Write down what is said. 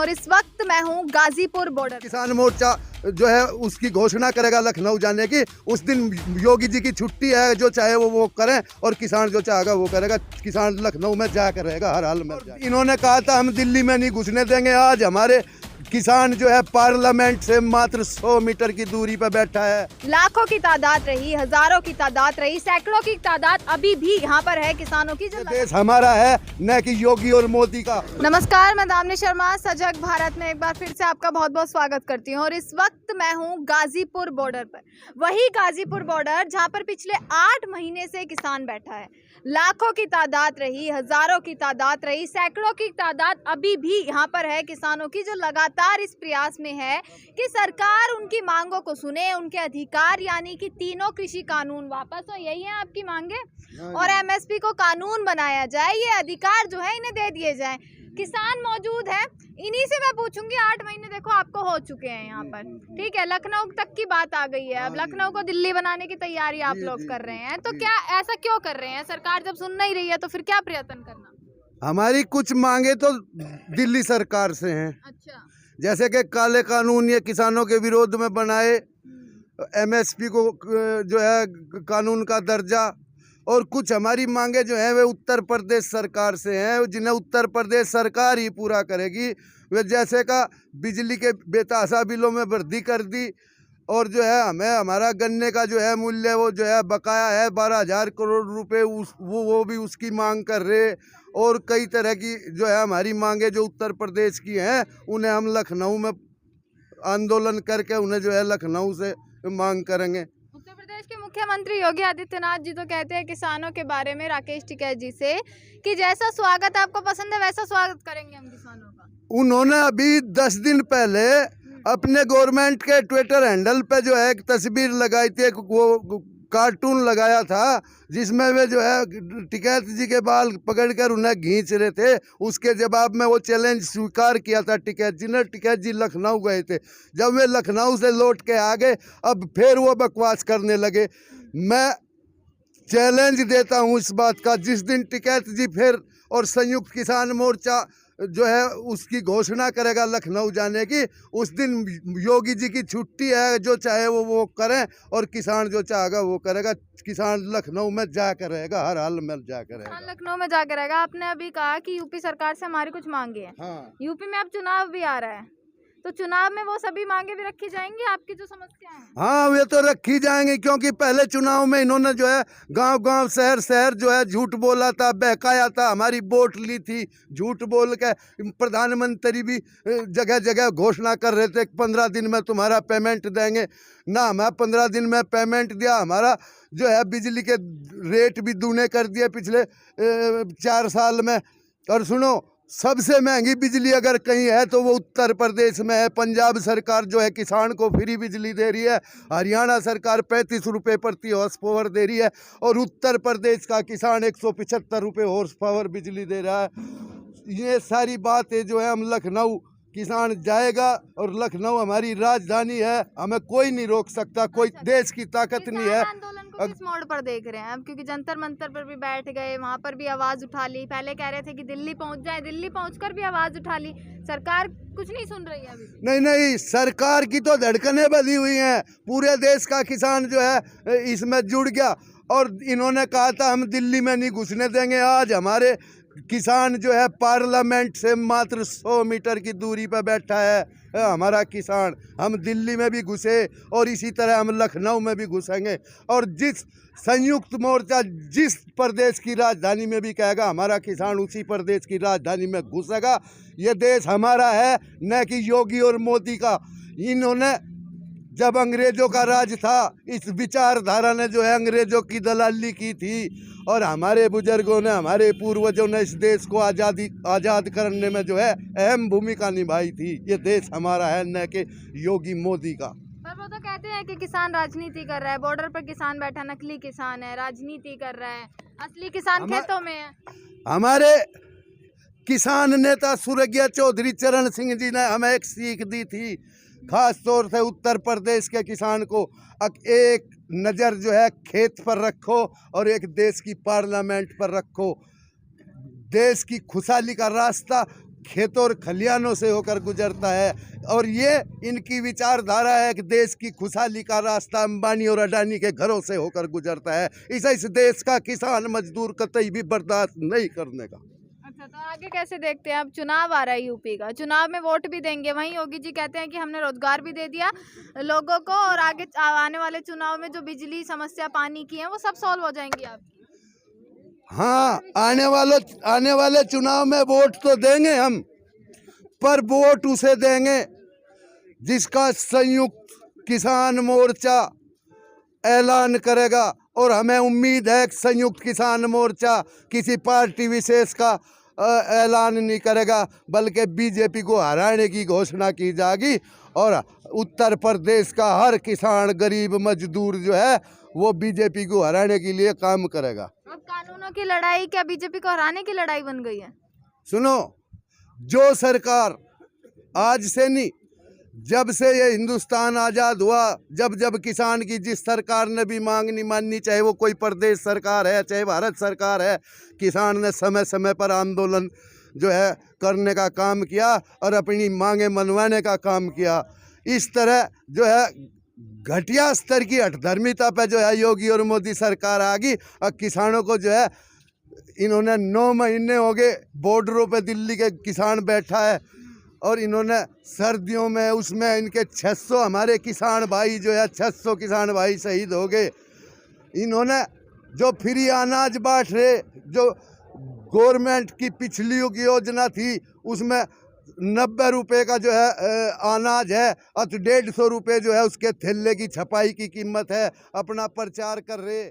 और इस वक्त मैं हूं गाजीपुर बॉर्डर। किसान मोर्चा जो है उसकी घोषणा करेगा लखनऊ जाने की। उस दिन योगी जी की छुट्टी है, जो चाहे वो करें, और किसान जो चाहेगा वो करेगा। किसान लखनऊ में जाकर रहेगा हर हाल में। इन्होंने कहा था हम दिल्ली में नहीं घुसने देंगे। आज हमारे किसान जो है पार्लियामेंट से मात्र 100 मीटर की दूरी पर बैठा है। लाखों की तादाद रही, हजारों की तादाद रही, सैकड़ों की तादाद अभी भी यहाँ पर है किसानों की। जो देश हमारा है, न कि योगी और मोदी का। नमस्कार, मैं दामिनी शर्मा सजग भारत में एक बार फिर से आपका बहुत बहुत स्वागत करती हूँ। और इस वक्त मैं हूँ गाजीपुर बॉर्डर पर। वही गाजीपुर बॉर्डर जहाँ पर पिछले 8 महीने से किसान बैठा है। लाखों की तादाद रही, हजारों की तादाद रही, सैकड़ों की तादाद अभी भी यहाँ पर है किसानों की, जो लगातार इस प्रयास में है कि सरकार उनकी मांगों को सुने, उनके अधिकार यानी कि तीनों कृषि कानून वापस हो। यही है आपकी मांगे, और एमएसपी को कानून बनाया जाए, ये अधिकार जो है इन्हें दे दिए जाएं। किसान मौजूद है, इन्हीं से मैं पूछूंगी। 8 महीने देखो आपको हो चुके हैं यहाँ पर, ठीक है। लखनऊ तक की बात आ गई है, अब लखनऊ को दिल्ली बनाने की तैयारी आप लोग कर रहे हैं, तो क्या ऐसा क्यों कर रहे हैं? सरकार जब सुन नहीं रही है तो फिर क्या प्रयत्न करना? हमारी कुछ मांगे तो दिल्ली सरकार से हैं। अच्छा, जैसे कि काले कानून ये किसानों के विरोध में बनाए, एमएसपी को जो है कानून का दर्जा, और कुछ हमारी मांगे जो हैं वे उत्तर प्रदेश सरकार से हैं, जिन्हें उत्तर प्रदेश सरकार ही पूरा करेगी। वे जैसे का बिजली के बेतहाशा बिलों में वृद्धि कर दी, और जो है हमें हमारा गन्ने का जो है मूल्य वो जो है बकाया है 12,000 करोड़ रुपए, वो भी उसकी मांग कर रहे। और कई तरह की जो है हमारी मांगे जो उत्तर प्रदेश की हैं, उन्हें हम लखनऊ में आंदोलन करके उन्हें जो है लखनऊ से मांग करेंगे। उत्तर प्रदेश के मुख्यमंत्री योगी आदित्यनाथ जी तो कहते हैं किसानों के बारे में राकेश टिकैत जी से कि जैसा स्वागत आपको पसंद है वैसा स्वागत करेंगे हम किसानों का। उन्होंने अभी 10 दिन पहले अपने गवर्नमेंट के ट्विटर हैंडल पे जो है एक तस्वीर लगाई थी, एक वो कार्टून लगाया था जिसमें वे जो है टिकैत जी के बाल पकड़कर उन्हें खींच रहे थे। उसके जवाब में वो चैलेंज स्वीकार किया था टिकैत जी ने। टिकैत जी लखनऊ गए थे, जब वे लखनऊ से लौट के आ गए अब फिर वो बकवास करने लगे। मैं चैलेंज देता हूँ इस बात का, जिस दिन टिकैत जी फिर और संयुक्त किसान मोर्चा जो है उसकी घोषणा करेगा लखनऊ जाने की, उस दिन योगी जी की छुट्टी है, जो चाहे वो करें, और किसान जो चाहेगा वो करेगा। किसान लखनऊ में जाकर रहेगा, हर हाल में जाकर रहेगा। लखनऊ में जाकर रहेगा। आपने अभी कहा कि यूपी सरकार से हमारी कुछ मांगे हैं। हाँ। यूपी में अब चुनाव भी आ रहा है, तो चुनाव में वो सभी मांगे भी रखी जाएंगी आपकी जो समस्या है? हाँ, वे तो रखी जाएंगी, क्योंकि पहले चुनाव में इन्होंने जो है गांव-गांव शहर जो है झूठ बोला था, बहकाया था, हमारी वोट ली थी। झूठ बोल के प्रधानमंत्री भी जगह जगह घोषणा कर रहे थे 15 दिन में तुम्हारा पेमेंट देंगे। ना हमें 15 दिन में पेमेंट दिया, हमारा जो है बिजली के रेट भी दूने कर दिए पिछले 4 साल में। और सुनो, सबसे महंगी बिजली अगर कहीं है तो वो उत्तर प्रदेश में है। पंजाब सरकार जो है किसान को फ्री बिजली दे रही है, हरियाणा सरकार 35 रुपये प्रति हॉर्स पावर दे रही है, और उत्तर प्रदेश का किसान 175 रुपये हॉर्स पावर बिजली दे रहा है। ये सारी बातें जो है हम लखनऊ किसान जाएगा, और लखनऊ हमारी राजधानी है, हमें कोई नहीं रोक सकता, कोई देश की ताकत नहीं है। आंदोलन को किस मोड़ पर देख रहे हैं अब? क्योंकि जंतर मंतर पर भी बैठ गए, वहाँ पर भी आवाज उठा ली। पहले कह रहे थे कि दिल्ली पहुँच जाए, दिल्ली पहुँचकर भी आवाज उठा ली। सरकार कुछ नहीं सुन रही है अभी। नहीं, सरकार की तो धड़कनें बंधी हुई हैं। पूरे देश का किसान जो है इसमें जुड़ गया, और इन्होंने कहा था हम दिल्ली में नहीं घुसने देंगे। आज हमारे किसान जो है पार्लियामेंट से मात्र 100 मीटर की दूरी पर बैठा है हमारा किसान। हम दिल्ली में भी घुसे और इसी तरह हम लखनऊ में भी घुसेंगे, और जिस संयुक्त मोर्चा जिस प्रदेश की राजधानी में भी कहेगा हमारा किसान उसी प्रदेश की राजधानी में घुसेगा। ये देश हमारा है, न कि योगी और मोदी का। इन्होंने जब अंग्रेजों का राज था, इस विचारधारा ने जो है अंग्रेजों की दलाली की थी, और हमारे बुजुर्गों ने, हमारे पूर्वजों ने इस देश को आज़ाद करने में जो है अहम भूमिका निभाई थी। ये देश हमारा है, न कि योगी मोदी का। पर वो तो कहते हैं कि किसान राजनीति कर रहा है, बॉर्डर पर किसान बैठा नकली किसान है, राजनीति कर रहा है, असली किसान खेतों में है। हमारे किसान नेता स्वर्गीय चौधरी चरण सिंह जी ने हमें एक सीख दी थी, खास तौर से उत्तर प्रदेश के किसान को। एक नज़र जो है खेत पर रखो और एक देश की पार्लियामेंट पर रखो। देश की खुशहाली का रास्ता खेतों और खलियानों से होकर गुजरता है। और ये इनकी विचारधारा है कि देश की खुशहाली का रास्ता अंबानी और अडानी के घरों से होकर गुजरता है। इस देश का किसान मजदूर कतई भी बर्दाश्त नहीं करने का। अच्छा, तो आगे कैसे देखते हैं? अब चुनाव आ रहा है यूपी का, चुनाव में वोट भी देंगे। वहीं योगी जी कहते हैं कि हमने रोजगार भी दे दिया लोगों को और आगे आने वाले चुनाव में जो बिजली समस्या पानी की है वो सब सॉल्व हो जाएंगी आपकी। हाँ, आने वाले चुनाव में वोट तो देंगे हम, पर वोट उसे देंगे जिसका संयुक्त किसान मोर्चा ऐलान करेगा। और हमें उम्मीद है कि संयुक्त किसान मोर्चा किसी पार्टी विशेष का ऐलान नहीं करेगा, बल्कि बीजेपी को हराने की घोषणा की जाएगी। और उत्तर प्रदेश का हर किसान गरीब मजदूर जो है वो बीजेपी को हराने के लिए काम करेगा। अब कानूनों की लड़ाई क्या बीजेपी को हराने की लड़ाई बन गई है? सुनो, जो सरकार आज से नहीं, जब से ये हिंदुस्तान आज़ाद हुआ, जब किसान की जिस सरकार ने भी मांग नहीं माननी, चाहे वो कोई प्रदेश सरकार है चाहे भारत सरकार है, किसान ने समय समय पर आंदोलन जो है करने का काम किया और अपनी मांगे मनवाने का काम किया। इस तरह जो है घटिया स्तर की हठधर्मिता पे जो है योगी और मोदी सरकार आ गई। और किसानों को जो है इन्होंने 9 महीने हो गए बॉर्डरों पे दिल्ली के किसान बैठा है, और इन्होंने सर्दियों में उसमें इनके 600 हमारे किसान भाई जो है 600 किसान भाई शहीद हो गए। इन्होंने जो फ्री अनाज बांट रहे, जो गवर्नमेंट की पिछली की योजना थी उसमें 90 रुपये का जो है अनाज है, और 150 रुपये जो है उसके थैले की छपाई की कीमत है, अपना प्रचार कर रहे।